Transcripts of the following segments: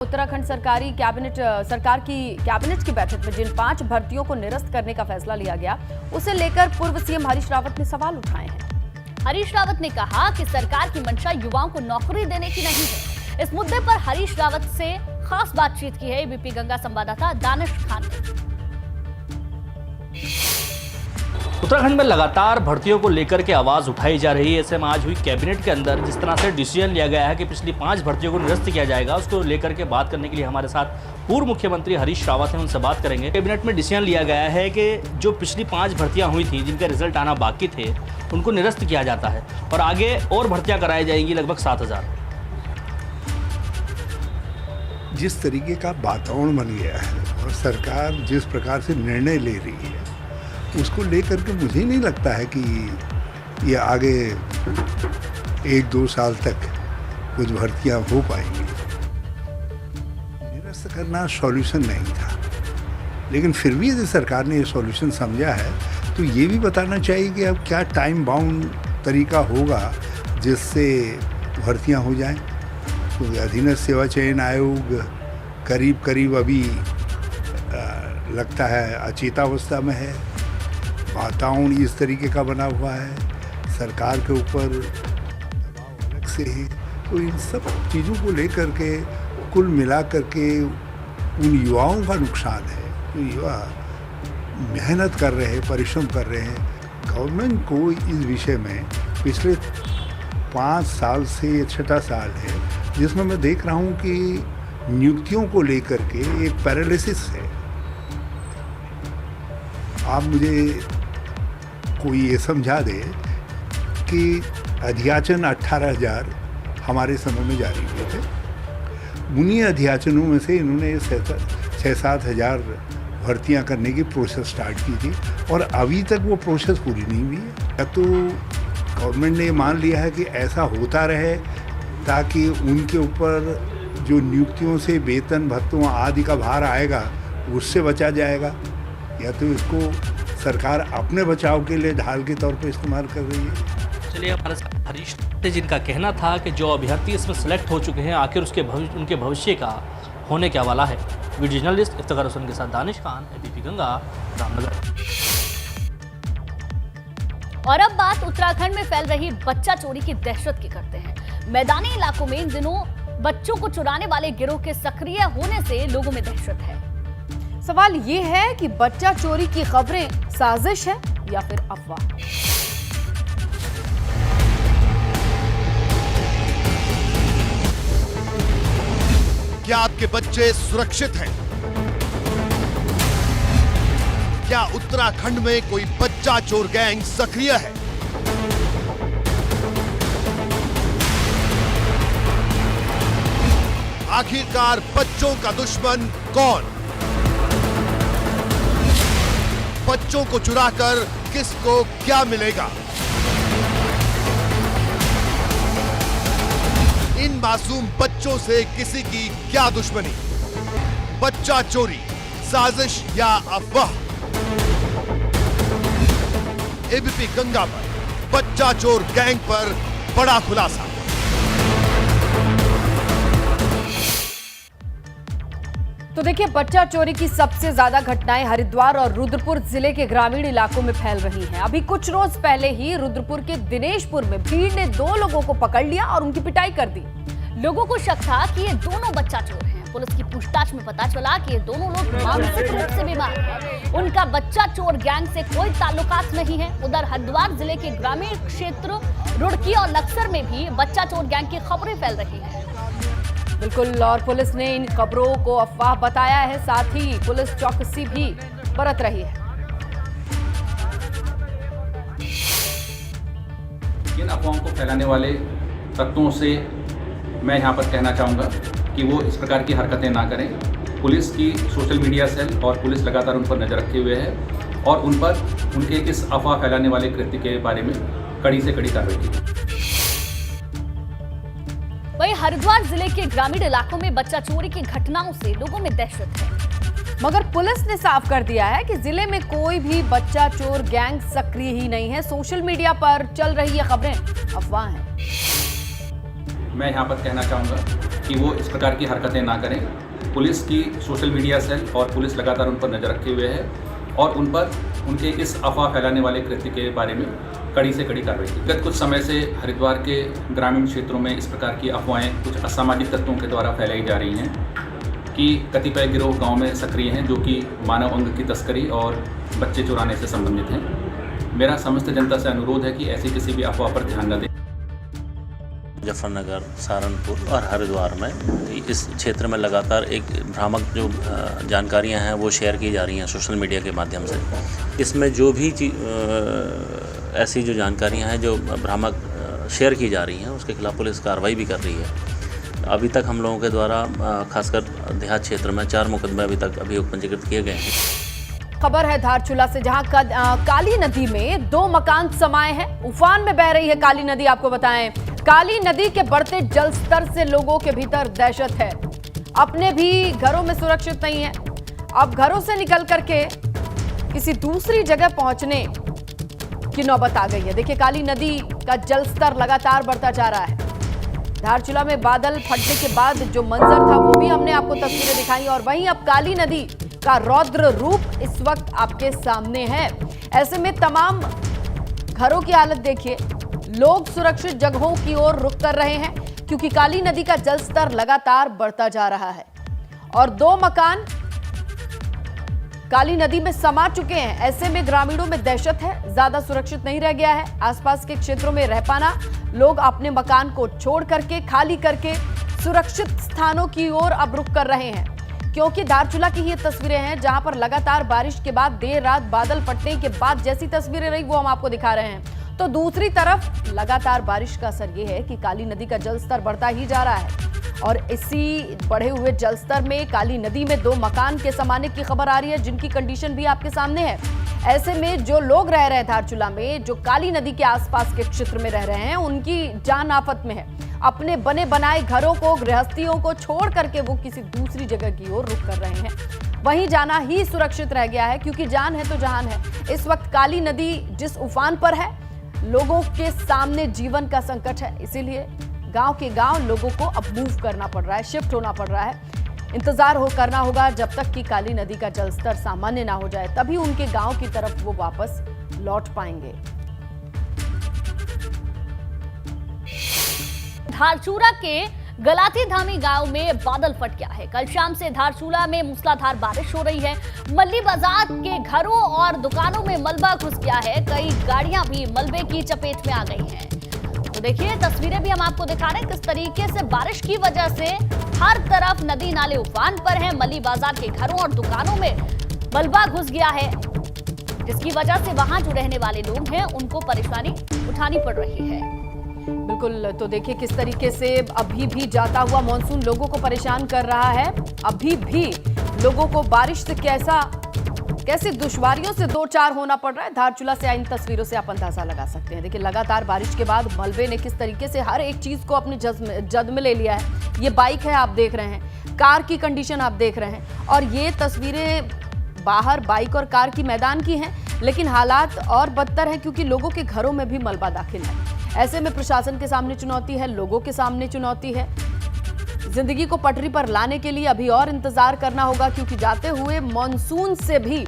उत्तराखंड सरकार की कैबिनेट की बैठक में जिन 5 भर्तियों को निरस्त करने का फैसला लिया गया, उसे लेकर पूर्व सीएम हरीश रावत ने सवाल उठाए हैं। हरीश रावत ने कहा कि सरकार की मंशा युवाओं को नौकरी देने की नहीं है। इस मुद्दे पर हरीश रावत से खास बातचीत की है एबीपी गंगा संवाददाता दानिश खान ने। उत्तराखंड में लगातार भर्तियों को लेकर के आवाज उठाई जा रही है। ऐसे में आज हुई कैबिनेट के अंदर जिस तरह से डिसीजन लिया गया है कि पिछली 5 भर्तियों को निरस्त किया जाएगा, उसको लेकर के बात करने के लिए हमारे साथ पूर्व मुख्यमंत्री हरीश रावत हैं, उनसे बात करेंगे। कैबिनेट में डिसीजन लिया गया है कि जो पिछली 5 भर्तियां हुई थी जिनके रिजल्ट आना बाकी थे, उनको निरस्त किया जाता है और आगे और भर्तियां कराई जाएंगी लगभग 7000। जिस तरीके का वातावरण बन गया है और सरकार जिस प्रकार से निर्णय ले रही है, उसको लेकर के मुझे नहीं लगता है कि ये आगे 1-2 साल तक कुछ भर्तियां हो पाएंगी। निरस्त करना सॉल्यूशन नहीं था, लेकिन फिर भी यदि सरकार ने ये सॉल्यूशन समझा है तो ये भी बताना चाहिए कि अब क्या टाइम बाउंड तरीका होगा जिससे भर्तियां हो जाएं। तो अधीनस्थ सेवा चयन आयोग करीब अभी लगता है अचेतावस्था में है। वातावरण इस तरीके का बना हुआ है, सरकार के ऊपर दबाव अलग से है। तो इन सब चीज़ों को लेकर के कुल मिला करके उन युवाओं का नुकसान है जो युवा मेहनत कर रहे हैं, परिश्रम कर रहे हैं। गवर्नमेंट को इस विषय में पिछले 5 साल से ये 6ठा साल है जिसमें मैं देख रहा हूँ कि नियुक्तियों को लेकर के एक पैरालिसिस है। आप मुझे कोई ये समझा दे कि अध्याचन 18,000 हमारे समय में जारी हुए थे। उन्हीं अध्याचनों में से इन्होंने 6-7 हज़ार भर्तियां करने की प्रोसेस स्टार्ट की थी और अभी तक वो प्रोसेस पूरी नहीं हुई है। तो गवर्नमेंट ने मान लिया है कि ऐसा होता रहे ताकि उनके ऊपर जो नियुक्तियों से वेतन भत्तों आदि का भार आएगा उससे बचा जाएगा, या तो इसको सरकार अपने बचाव के लिए ढाल के तौर पे इस्तेमाल कर रही है। चलिए, हमारे साथ हरीश जिनका कहना था कि जो अभ्यर्थी इसमें सेलेक्ट हो चुके हैं आखिर उनके भविष्य का होने क्या वाला है। वीडियो जर्नलिस्ट इफ्तिखार हुसैन के साथ दानिश खान, एबीपी गंगा, रामनगर। और अब बात उत्तराखंड में फैल रही बच्चा चोरी की दहशत की करते हैं। मैदानी इलाकों में इन दिनों बच्चों को चुराने वाले गिरोह के सक्रिय होने से लोगों में दहशत है। सवाल ये है कि बच्चा चोरी की खबरें साजिश है या फिर अफवाह। क्या आपके बच्चे सुरक्षित हैं? क्या उत्तराखंड में कोई बच्चा चोर गैंग सक्रिय है? आखिरकार बच्चों का दुश्मन कौन? बच्चों को चुराकर किसको क्या मिलेगा? इन मासूम बच्चों से किसी की क्या दुश्मनी? बच्चा चोरी साजिश या अफवाह? एबीपी गंगा पर बच्चा चोर गैंग पर बड़ा खुलासा। तो देखिए, बच्चा चोरी की सबसे ज्यादा घटनाएं हरिद्वार और रुद्रपुर जिले के ग्रामीण इलाकों में फैल रही हैं। अभी कुछ रोज पहले ही रुद्रपुर के दिनेशपुर में भीड़ ने 2 लोगों को पकड़ लिया और उनकी पिटाई कर दी। लोगों को शक था कि ये दोनों बच्चा चोर हैं। पुलिस की पूछताछ में पता चला कि ये दोनों लोग मानसिक रूप से बीमार हैं। उनका बच्चा चोर गैंग से कोई ताल्लुकात नहीं है। उधर हरिद्वार जिले के ग्रामीण क्षेत्र रुड़की और लक्सर में भी बच्चा चोर गैंग की खबरें फैल रही हैं। बिल्कुल, और पुलिस ने इन खबरों को अफवाह बताया है, साथ ही पुलिस चौकसी भी बरत रही है। इन अफवाहों को फैलाने वाले तत्वों से मैं यहाँ पर कहना चाहूँगा कि वो इस प्रकार की हरकतें ना करें। पुलिस की सोशल मीडिया सेल और पुलिस लगातार उन पर नज़र रखे हुए है और उन पर उनके इस अफवाह फैलाने वाले कृत्य के बारे में कड़ी से कड़ी कार्रवाई की। वहीं हरिद्वार जिले के ग्रामीण इलाकों में बच्चा चोरी की घटनाओं से लोगों में दहशत है। मगर पुलिस ने साफ कर दिया है कि जिले में कोई भी बच्चा चोर गैंग सक्रिय ही नहीं है। सोशल मीडिया पर चल रही ये खबरें अफवाह हैं। मैं यहाँ पर कहना चाहूँगा कि वो इस प्रकार की हरकतें ना करें। पुलिस की सोशल मीडिया सेल और पुलिस लगातार उन पर नज़र रखे हुए है और उन पर उनके इस अफवाह फैलाने वाले कृत्य के बारे में कड़ी से कड़ी कार्रवाई की। गत कुछ समय से हरिद्वार के ग्रामीण क्षेत्रों में इस प्रकार की अफवाहें कुछ असामाजिक तत्वों के द्वारा फैलाई जा रही हैं कि कतिपय गिरोह गांव में सक्रिय हैं जो कि मानव अंग की तस्करी और बच्चे चुराने से संबंधित हैं। मेरा समस्त जनता से अनुरोध है कि ऐसी किसी भी अफवाह पर ध्यान न दें। मुजफ्फरनगर, सहारनपुर और हरिद्वार में इस क्षेत्र में लगातार एक भ्रामक जो जानकारियां हैं वो शेयर की जा रही हैं सोशल मीडिया के माध्यम से। इसमें जो भी ऐसी जो जानकारियां हैं जो भ्रामक शेयर की जा रही हैं उसके खिलाफ पुलिस कार्रवाई भी कर रही है। अभी तक हम लोगों के द्वारा खासकर देहात क्षेत्र में 4 मुकदमे अभी तक अभियोग पंजीकृत किए गए हैं। खबर है धारचूला से, जहां काली नदी में 2 मकान समाये हैं। उफान में बह रही है काली नदी। आपको बताएं, काली नदी के बढ़ते जल स्तर से लोगों के भीतर दहशत है। अपने भी घरों में सुरक्षित नहीं है। अब घरों से निकल करके किसी दूसरी जगह पहुंचने की नौबत आ गई है। देखिए, काली नदी का जल स्तर लगातार बढ़ता जा रहा है। धारचूला में बादल फटने के बाद जो मंजर था वो भी हमने आपको तस्वीरें दिखाई, और वहीं अब काली नदी का रौद्र रूप इस वक्त आपके सामने है। ऐसे में तमाम घरों की हालत देखिए। लोग सुरक्षित जगहों की ओर रुख कर रहे हैं क्योंकि काली नदी का जल स्तर लगातार बढ़ता जा रहा है और 2 मकान काली नदी में समा चुके हैं। ऐसे में ग्रामीणों में दहशत है, ज्यादा सुरक्षित नहीं रह गया है आसपास के क्षेत्रों में रह पाना। लोग अपने मकान को छोड़ करके, खाली करके सुरक्षित स्थानों की ओर अब रुख कर रहे हैं, क्योंकि धारचूला की ये तस्वीरें हैं जहां पर लगातार बारिश के बाद देर रात बादल फटने के बाद जैसी तस्वीरें रही वो हम आपको दिखा रहे हैं। तो दूसरी तरफ लगातार बारिश का असर ये है कि काली नदी का जलस्तर बढ़ता ही जा रहा है और इसी बढ़े हुए जलस्तर में काली नदी में 2 मकान के समाने की खबर आ रही है, जिनकी कंडीशन भी आपके सामने है। ऐसे में जो लोग रह रहे हैं धारचूला में, जो काली नदी के आसपास के क्षेत्र में रह रहे हैं, उनकी जान आफत में है। अपने बने बनाए घरों को, गृहस्थियों को छोड़ करके वो किसी दूसरी जगह की ओर रुख कर रहे हैं। वहीं जाना ही सुरक्षित रह गया है, क्योंकि जान है तो जहान है। इस वक्त काली नदी जिस उफान पर है, लोगों के सामने जीवन का संकट है। इसीलिए गांव के गांव लोगों को अब मूव करना पड़ रहा है, शिफ्ट होना पड़ रहा है। इंतजार करना होगा जब तक कि काली नदी का जलस्तर सामान्य ना हो जाए, तभी उनके गांव की तरफ वो वापस लौट पाएंगे। धारचूला के गलाती धामी गांव में बादल फट गया है। कल शाम से धारचूला में मूसलाधार बारिश हो रही है। मल्ली बाजार के घरों और दुकानों में मलबा घुस गया है। कई गाड़ियां भी मलबे की चपेट में आ गई हैं। तो देखिए, तस्वीरें भी हम आपको दिखा रहे हैं किस तरीके से बारिश की वजह से हर तरफ नदी नाले उफान पर हैं। मल्ली बाजार के घरों और दुकानों में मलबा घुस गया है, जिसकी वजह से वहां जो रहने वाले लोग हैं उनको परेशानी उठानी पड़ रही है। बिल्कुल, तो देखिए किस तरीके से अभी भी जाता हुआ मॉनसून लोगों को परेशान कर रहा है। अभी भी लोगों को बारिश से कैसे दुश्वारियों से 2-4 होना पड़ रहा है। धारचूला से इन तस्वीरों से आप अंदाजा लगा सकते हैं। देखिए, लगातार बारिश के बाद मलबे ने किस तरीके से हर एक चीज को अपने जद में ले लिया है। ये बाइक है, आप देख रहे हैं, कार की कंडीशन आप देख रहे हैं, और ये तस्वीरें बाहर बाइक और कार की मैदान की हैं, लेकिन हालात और बदतर है क्योंकि लोगों के घरों में भी मलबा दाखिल है। ऐसे में प्रशासन के सामने चुनौती है, लोगों के सामने चुनौती है। जिंदगी को पटरी पर लाने के लिए अभी और इंतजार करना होगा, क्योंकि जाते हुए मॉनसून से भी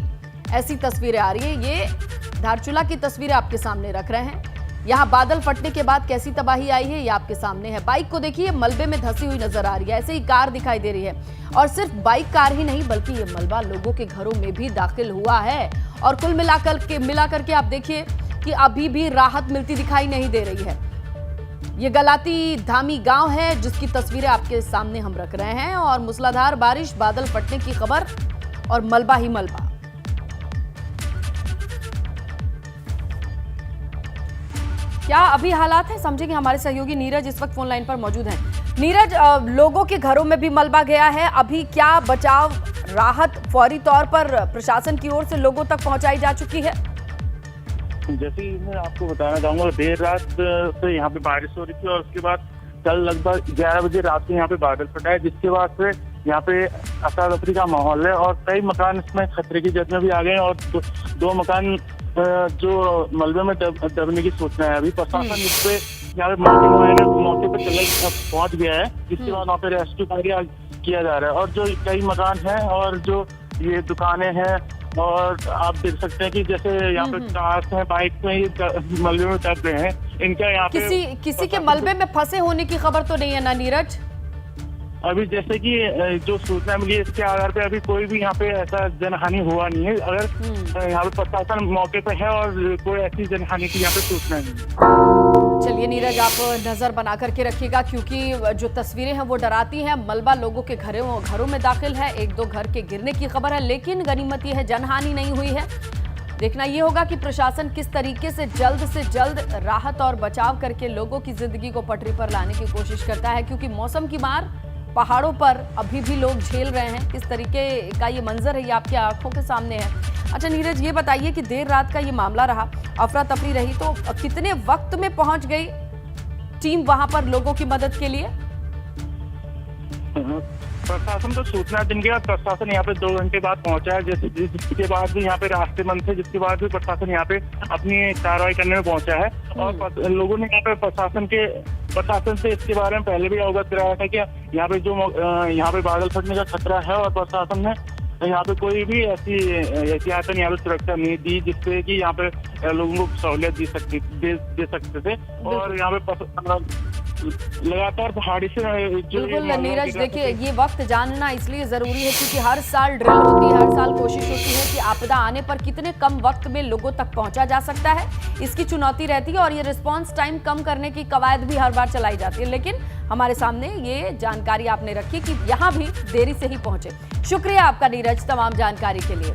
ऐसी तस्वीरें आ रही हैं। ये धारचूला की तस्वीरें आपके सामने रख रहे हैं। यहाँ बादल फटने के बाद कैसी तबाही आई है ये आपके सामने है। बाइक को देखिए, मलबे में धंसी हुई नजर आ रही है। ऐसे ही कार दिखाई दे रही है, और सिर्फ बाइक कार ही नहीं बल्कि ये मलबा लोगों के घरों में भी दाखिल हुआ है। और कुल मिलाकर के आप देखिए कि अभी भी राहत मिलती दिखाई नहीं दे रही है। ये गलाती धामी गांव है जिसकी तस्वीरें आपके सामने हम रख रहे हैं, और मूसलाधार बारिश, बादल फटने की खबर और मलबा ही मलबा। क्या अभी हालात है, समझेंगे। हमारे सहयोगी नीरज इस वक्त फोन लाइन पर मौजूद हैं। नीरज, लोगों के घरों में भी मलबा गया है, अभी क्या बचाव राहत फौरी तौर पर प्रशासन की ओर से लोगों तक पहुंचाई जा चुकी है? जैसे मैं आपको बताना चाहूंगा, देर रात से यहाँ पे बारिश हो रही थी और उसके बाद कल लगभग 11 बजे रात से यहाँ पे बादल फटा है, जिसके बाद से यहाँ पे अफरा-तफरी का माहौल है और कई मकान इसमें खतरे की जद में भी आ गए हैं और 2 मकान जो मलबे में दबने की सूचना है। अभी प्रशासन इस पे यहाँ पे मौके पे पहुंच गया है, जिसके बाद वहाँ पे रेस्क्यू कार्य किया जा रहा है। और जो कई मकान हैं और जो ये दुकानें हैं, और आप देख सकते हैं कि जैसे यहाँ पे कार्स हैं, बाइक में ये मलबे में दब रहे हैं। इनका यहाँ पे किसी के मलबे में फंसे होने की खबर तो नहीं है ना नीरज? अभी जैसे कि जो सूचना मिली है, इसके आधार पे अभी कोई भी यहाँ पे ऐसा जनहानि हुआ नहीं है। अगर यहाँ पे प्रशासन मौके पे है और कोई ऐसी जनहानि की यहाँ पे सूचना नहीं है। चलिए नीरज, आप नजर बना करके रखिएगा, क्योंकि जो तस्वीरें हैं वो डराती हैं। मलबा लोगों के घरों में दाखिल है, 1-2 घर के गिरने की खबर है, लेकिन गनीमत ये है जनहानि नहीं हुई है। देखना ये होगा कि प्रशासन किस तरीके से जल्द राहत और बचाव करके लोगों की जिंदगी को पटरी पर लाने की कोशिश करता है, क्योंकि मौसम की मार पहाड़ों पर अभी भी लोग झेल रहे हैं। किस तरीके का ये मंजर है, ये आपकी आंखों के सामने है। अच्छा नीरज, ये बताइए कि देर रात का ये मामला रहा, अफरा तफरी रही, तो कितने वक्त में पहुंच गई टीम वहां पर लोगों की मदद के लिए? प्रशासन तो सूचना दिन के बाद प्रशासन यहाँ पे 2 घंटे बाद पहुंचा है, जिसके बाद भी यहाँ पे रास्ते बंद थे, जिसके बाद भी प्रशासन यहाँ पे अपनी कार्रवाई करने में पहुंचा है। और लोगों ने यहाँ पे प्रशासन से इसके बारे में पहले भी अवगत कराया था कि यहाँ पे यहाँ पे बादल फटने का खतरा है, और प्रशासन ने यहाँ पे कोई भी ऐसी एहतियातन यहाँ पे सुरक्षा नहीं दी जिससे कि यहाँ पे लोगों को सहूलियत दे सकते थे। और यहाँ पे लगातार पहाड़ी से बिल्कुल नीरज, देखिए ये वक्त जानना इसलिए जरूरी है क्योंकि हर साल ड्रिल होती है, हर साल कोशिश होती है कि आपदा आने पर कितने कम वक्त में लोगों तक पहुंचा जा सकता है, इसकी चुनौती रहती है। और ये रिस्पांस टाइम कम करने की कवायद भी हर बार चलाई जाती है, लेकिन हमारे सामने ये जानकारी आपने रखी कि यहाँ भी देरी से ही पहुंचे। शुक्रिया आपका नीरज तमाम जानकारी के लिए।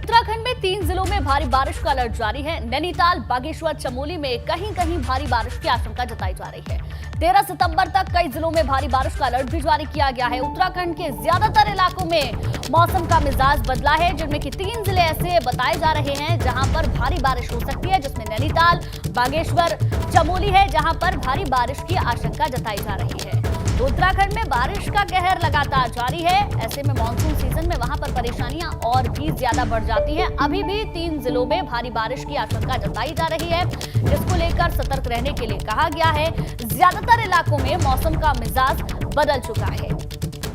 उत्तराखंड में 3 जिलों में भारी बारिश का अलर्ट जारी है। नैनीताल, बागेश्वर, चमोली में कहीं कहीं भारी बारिश की आशंका जताई जा रही है। 13 सितंबर तक कई जिलों में भारी बारिश का अलर्ट भी जारी किया गया है। उत्तराखंड के ज्यादातर इलाकों में मौसम का मिजाज बदला है, जिनमें कि 3 जिले ऐसे बताए जा रहे हैं जहां पर भारी बारिश हो सकती है, जिसमें नैनीताल, बागेश्वर, चमोली है, जहां पर भारी बारिश की आशंका जताई जा रही है। तो उत्तराखंड में बारिश का कहर लगातार जारी है। ऐसे में मानसून सीजन में वहां पर परेशानियां और भी ज्यादा बढ़ जाती हैं। अभी भी 3 जिलों में भारी बारिश की आशंका जताई जा रही है, जिसको लेकर सतर्क रहने के लिए कहा गया है। ज्यादातर इलाकों में मौसम का मिजाज बदल चुका है।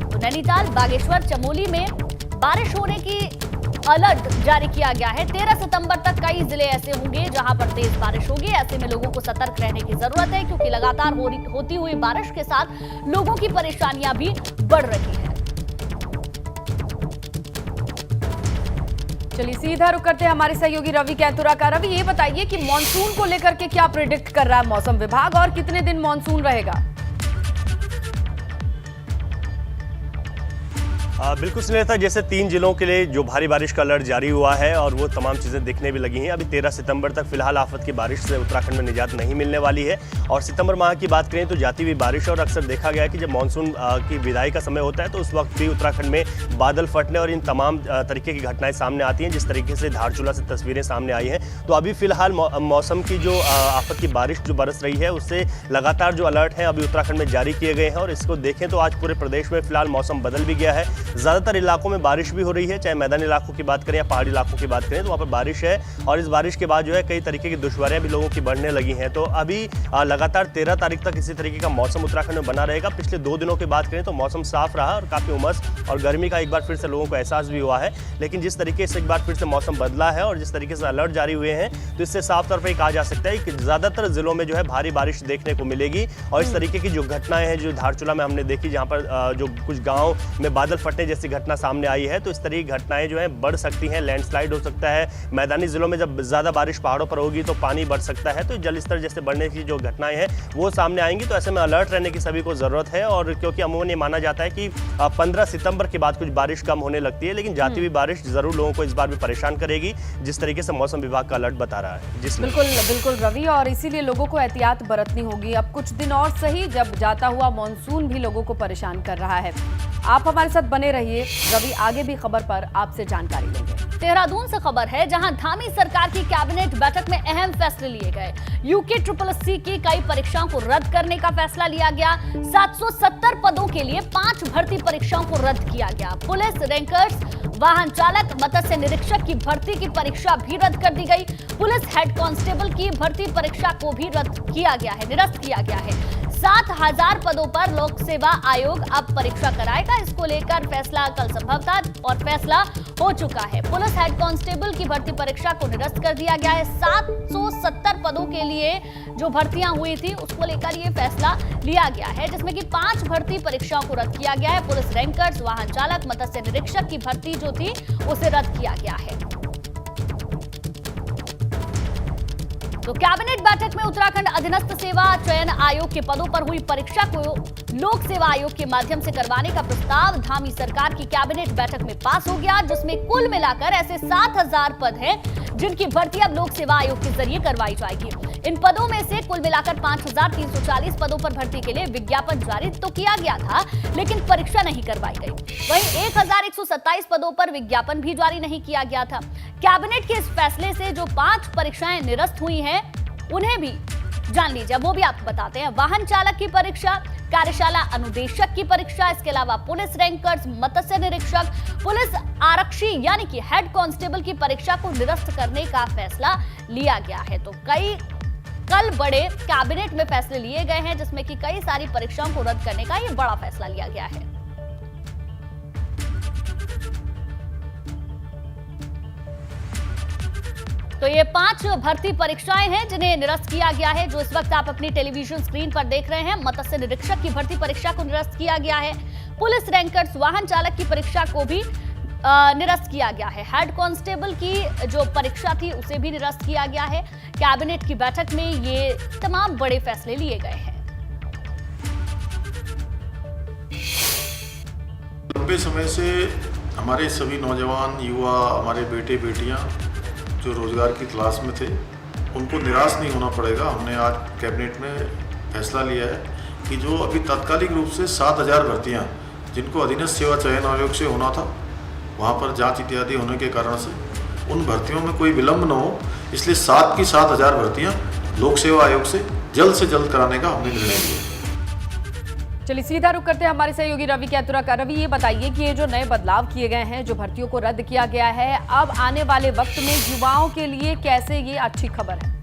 तो नैनीताल, बागेश्वर, चमोली में बारिश होने की अलर्ट जारी किया गया है। 13 सितंबर तक कई जिले ऐसे होंगे जहां पर तेज बारिश होगी। ऐसे में लोगों को सतर्क रहने की जरूरत है, क्योंकि लगातार होती हुई बारिश के साथ लोगों की परेशानियां भी बढ़ रही हैं। चलिए सीधा रुक करते हैं हमारे सहयोगी रवि कैथुरा का। रवि, ये बताइए कि मॉनसून को लेकर के क्या प्रिडिक्ट कर रहा है मौसम विभाग, और कितने दिन मॉनसून रहेगा? बिल्कुल सुनीता, जैसे 3 जिलों के लिए जो भारी बारिश का अलर्ट जारी हुआ है और वो तमाम चीज़ें दिखने भी लगी हैं। अभी 13 सितंबर तक फिलहाल आफत की बारिश से उत्तराखंड में निजात नहीं मिलने वाली है। और सितंबर माह की बात करें तो जाती हुई बारिश, और अक्सर देखा गया कि जब मानसून की विदाई का समय होता है तो उस वक्त भी उत्तराखंड में बादल फटने और इन तमाम तरीके की घटनाएं सामने आती हैं, जिस तरीके से धारचूला से तस्वीरें सामने आई हैं। तो अभी फिलहाल मौसम की जो आफत की बारिश जो बरस रही है उससे लगातार जो अलर्ट हैं अभी उत्तराखंड में जारी किए गए हैं। और इसको देखें तो आज पूरे प्रदेश में फिलहाल मौसम बदल भी गया है। ज़्यादातर इलाकों में बारिश भी हो रही है, चाहे मैदानी इलाकों की बात करें या पहाड़ी इलाकों की बात करें, तो वहाँ पर बारिश है। और इस बारिश के बाद जो है कई तरीके की दुश्वारियां भी लोगों की बढ़ने लगी हैं। तो अभी लगातार 13 तारीख तक इसी तरीके का मौसम उत्तराखंड में बना रहेगा। पिछले 2 दिनों की बात करें तो मौसम साफ रहा और काफ़ी उमस और गर्मी का एक बार फिर से लोगों को एहसास भी हुआ है। लेकिन जिस तरीके से एक बार फिर से मौसम बदला है और जिस तरीके से अलर्ट जारी हुए हैं, तो इससे साफ तौर पर कहा जा सकता है कि ज़्यादातर जिलों में जो है भारी बारिश देखने को मिलेगी। और इस तरीके की जो घटनाएं हैं जो धारचूला में हमने देखी, जहाँ पर जो कुछ गाँव में बादल फटने जैसी घटना सामने आई है, तो इस तरह की घटनाएं जो है बढ़ सकती हैं। लैंडस्लाइड हो सकता है, मैदानी जिलों में जब ज़्यादा बारिश पहाड़ों पर होगी तो पानी बढ़ सकता है, तो जल स्तर जैसे बढ़ने की जो घटनाएं हैं वो सामने आएंगी। तो ऐसे में अलर्ट रहने की सभी को ज़रूरत है। और क्योंकि अमूमन ये माना जाता है कि 15 सितंबर के बाद कुछ बारिश कम होने लगती है, लेकिन जाती हुई बारिश जरूर लोगों को इस बार भी परेशान करेगी, जिस तरीके से मौसम विभाग का अलर्ट बता रहा है। बिल्कुल रवि, और इसीलिए लोगों को एहतियात बरतनी होगी। अब कुछ दिन और सही, जब जाता हुआ मॉनसून भी लोगों को परेशान कर रहा है। आप हमारे साथ बने बने रहिए। रवि आगे भी खबर पर आपसे जानकारी लेंगे। देहरादून से खबर है, जहां धामी सरकार की कैबिनेट बैठक में अहम फैसले लिए गए। यूके SSC की कई परीक्षाओं को रद्द करने का फैसला लिया गया। 770 पदों के लिए 5 भर्ती परीक्षाओं को रद्द किया गया। पुलिस रैंकर्स, वाहन चालक, मत्स्य निरीक्षक की भर्ती की परीक्षा भी रद्द कर दी गई। पुलिस हेड कांस्टेबल की भर्ती परीक्षा को भी रद्द किया गया है, निरस्त किया गया है। 7000 पदों पर लोक सेवा आयोग अब परीक्षा कराएगा। इसको लेकर फैसला कल संभव था और फैसला हो चुका है। पुलिस हेड कांस्टेबल की भर्ती परीक्षा को निरस्त कर दिया गया है। 770 पदों के लिए जो भर्तियां हुई थी उसको लेकर ये फैसला लिया गया है, जिसमें कि 5 भर्ती परीक्षाओं को रद्द किया गया है। पुलिस रैंकर्स, वाहन चालक, मत्स्य निरीक्षक की भर्ती जो थी उसे रद्द किया गया है। तो कैबिनेट बैठक में उत्तराखंड अधीनस्थ सेवा चयन आयोग के पदों पर हुई परीक्षा को लोक सेवा आयोग के माध्यम से करवाने का प्रस्ताव धामी सरकार की कैबिनेट बैठक में पास हो गया, जिसमें कुल मिलाकर ऐसे 7000 पद हैं जिनकी भर्ती अब लोक सेवा आयोग के जरिए करवाई जाएगी। इन पदों में से कुल मिलाकर 5340 पदों पर भर्ती के लिए विज्ञापन जारी तो किया गया था, लेकिन परीक्षा नहीं करवाई गई। वहीं 1127 पदों पर विज्ञापन भी जारी नहीं किया गया था। कैबिनेट के इस फैसले से जो 5 परीक्षाएं निरस्त हुई हैं, उन्हें भी जान लीजिए, वो भी आपको बताते हैं। वाहन चालक की परीक्षा, कार्यशाला अनुदेशक की परीक्षा, इसके अलावा पुलिस रैंकर्स, मत्स्य निरीक्षक, पुलिस आरक्षी यानी कि हेड कांस्टेबल की परीक्षा को निरस्त करने का फैसला लिया गया है। तो कल बड़े कैबिनेट में फैसले लिए गए हैं, जिसमें कि कई सारी परीक्षाओं को रद्द करने का ये बड़ा फैसला लिया गया है। तो ये 5 भर्ती परीक्षाएं हैं जिन्हें निरस्त किया गया है, जो इस वक्त आप अपनी टेलीविजन स्क्रीन पर देख रहे हैं। मत्स्य निरीक्षक की भर्ती परीक्षा को निरस्त किया गया है। पुलिस रैंकर्स, वाहन चालक की परीक्षा को भी निरस्त किया गया है। हेड कांस्टेबल की जो परीक्षा थी उसे भी निरस्त किया गया है। कैबिनेट की बैठक में ये तमाम बड़े फैसले लिए गए हैं। लंबे समय से हमारे सभी नौजवान, युवा, हमारे बेटे बेटियां जो रोजगार की तलाश में थे, उनको निराश नहीं होना पड़ेगा। हमने आज कैबिनेट में फैसला लिया है कि जो अभी तात्कालिक रूप से 7000 भर्तियां जिनको अधीनस्थ सेवा चयन आयोग से होना था, वहां पर जांच इत्यादि होने के कारण से उन भर्तियों में कोई विलंब न हो, इसलिए 7 की 7000 भर्तियां लोक सेवा आयोग से जल्द कराने का हमने निर्णय लिया। चलिए सीधा रुक करते हैं हमारे सहयोगी रवि कैतुरा का। रवि, ये बताइए कि ये जो नए बदलाव किए गए हैं, जो भर्तियों को रद्द किया गया है, अब आने वाले वक्त में युवाओं के लिए कैसे ये अच्छी खबर है?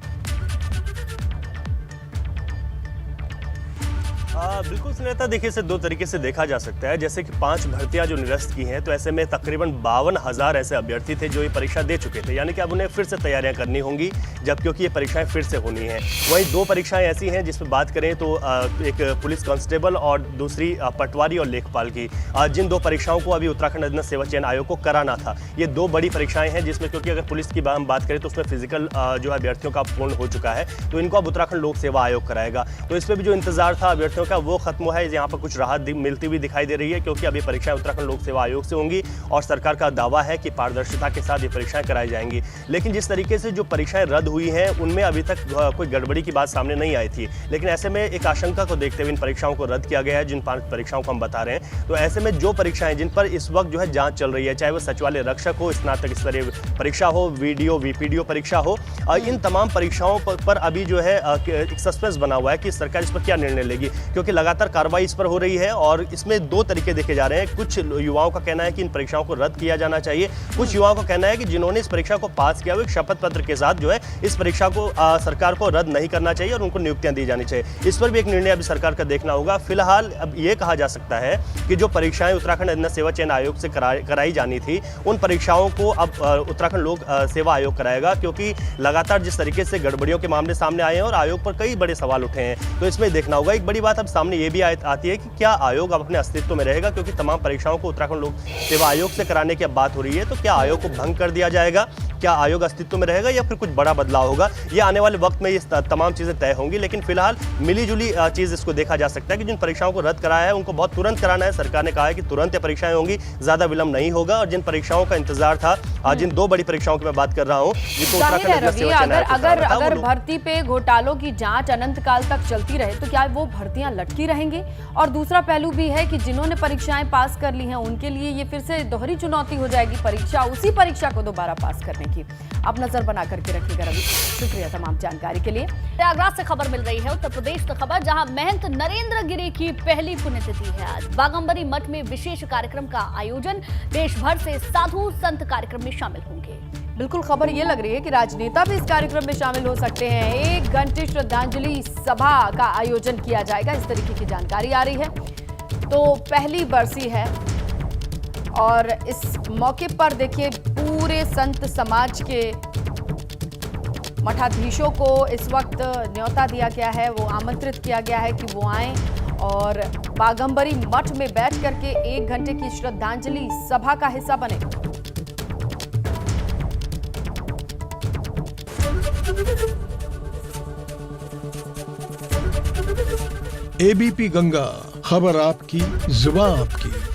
बिल्कुल सुनीता, देखिए इसे 2 तरीके से देखा जा सकता है। जैसे कि 5 भर्तियां जो निरस्त की हैं, तो ऐसे में तकरीबन 52,000 ऐसे अभ्यर्थी थे जो ये परीक्षा दे चुके थे, यानी कि अब उन्हें फिर से तैयारियां करनी होंगी, जब क्योंकि ये परीक्षाएं फिर से होनी हैं। वहीं 2 परीक्षाएं ऐसी हैं जिसमें बात करें तो एक पुलिस कांस्टेबल और दूसरी पटवारी और लेखपाल की, जिन 2 परीक्षाओं को अभी उत्तराखंड अधीनस्थ सेवा चयन आयोग को कराना था। ये 2 बड़ी परीक्षाएं हैं जिसमें, क्योंकि अगर पुलिस की हम बात करें तो उसमें फिजिकल जो है अभ्यर्थियों का पूर्ण हो चुका है, तो इनको अब उत्तराखंड लोक सेवा आयोग कराएगा। तो इस पर भी जो इंतजार था अभ्यर्थियों का वो खत्म हुआ है। यहाँ पर कुछ राहत मिलती हुई दिखाई दे रही है, क्योंकि अभी परीक्षाएं उत्तराखंड लोक सेवा आयोग से होंगी और सरकार का दावा है कि पारदर्शिता के साथ ये परीक्षाएं कराई जाएंगी। लेकिन जिस तरीके से जो परीक्षाएं रद्द हुई हैं, उनमें अभी तक कोई गड़बड़ी की बात सामने नहीं आई थी, लेकिन ऐसे में एक आशंका को देखते हुए इन परीक्षाओं को रद्द किया गया है, जिन 5 परीक्षाओं को हम बता रहे हैं। तो ऐसे में जो परीक्षाएं जिन पर इस वक्त जो है जांच चल रही है, चाहे वो सचिवालय रक्षक हो, स्नातक स्तरीय परीक्षा हो, वीडियो VPDO परीक्षा हो, इन तमाम परीक्षाओं पर अभी जो है एक सस्पेंस बना हुआ है कि सरकार इस पर क्या निर्णय लेगी, क्योंकि लगातार कार्रवाई इस पर हो रही है और इसमें 2 तरीके देखे जा रहे हैं। कुछ युवाओं का कहना है कि इन परीक्षाओं को रद्द किया जाना चाहिए, कुछ युवाओं का कहना है कि जिन्होंने इस परीक्षा को पास किया वो एक शपथ पत्र के साथ जो है इस परीक्षा को सरकार को रद्द नहीं करना चाहिए और उनको नियुक्तियां दी जानी चाहिए। इस पर भी एक निर्णय अभी सरकार का देखना होगा। फिलहाल अब ये कहा जा सकता है कि जो परीक्षाएं उत्तराखंड अधीनस्थ सेवा चयन आयोग से कराई जानी थी, उन परीक्षाओं को अब उत्तराखंड लोक सेवा आयोग कराएगा, क्योंकि लगातार जिस तरीके से गड़बड़ियों के मामले सामने आए हैं और आयोग पर कई बड़े सवाल उठे हैं, तो इसमें देखना होगा। एक बड़ी बात अब सामने ये भी आती है कि क्या आयोग अब अपने अस्तित्व में रहेगा, क्योंकि तमाम परीक्षाओं को उत्तराखंड लोक सेवा आयोग से कराने की अब बात हो रही है। तो क्या आयोग को भंग कर दिया जाएगा, क्या आयोग अस्तित्व में रहेगा या फिर कुछ बड़ा बदलाव होगा, ये आने वाले वक्त में ये तमाम चीजें तय होंगी। लेकिन फिलहाल मिलीजुली चीज इसको देखा जा सकता है कि जिन परीक्षाओं को रद्द कराया है उनको बहुत तुरंत कराना है। सरकार ने कहा है कि तुरंत ये परीक्षाएं होंगी, ज्यादा विलंब नहीं होगा। और जिन परीक्षाओं का इंतजार था, जिन 2 बड़ी परीक्षाओं की मैं बात कर रहा हूँ, अगर भर्ती पे घोटालों की जांच अनंत काल तक चलती रहे तो क्या वो भर्तियां लटकी रहेंगी। और दूसरा पहलू भी है कि जिन्होंने परीक्षाएं पास कर ली हैं उनके लिए ये फिर से दोहरी चुनौती हो जाएगी उसी परीक्षा को दोबारा पास करने की। अब नजर बना करके रखिएगा रवि। शुक्रिया तमाम जानकारी के लिए। प्रयागराज से खबर मिल रही है, उत्तर प्रदेश से खबर, जहां महंत नरेंद्र गिरी की पहली पुण्यतिथि है आज। बागंबरी मठ में विशेष कार्यक्रम का आयोजन, देश भर से साधु संत कार्यक्रम में शामिल होंगे। बिल्कुल खबर ये लग रही है कि राजनेता भी इस कार्यक्रम में शामिल हो सकते हैं। 1 घंटे श्रद्धांजलि सभा का आयोजन किया जाएगा, इस तरीके की जानकारी आ रही है। तो पहली बरसी है और इस मौके पर देखिए पूरे संत समाज के मठाधीशों को इस वक्त न्योता दिया गया है, वो आमंत्रित किया गया है कि वो आएं और बागंबरी मठ में बैठ करके 1 घंटे की श्रद्धांजलि सभा का हिस्सा बने। एबीपी गंगा, खबर आपकी, जुबान आपकी।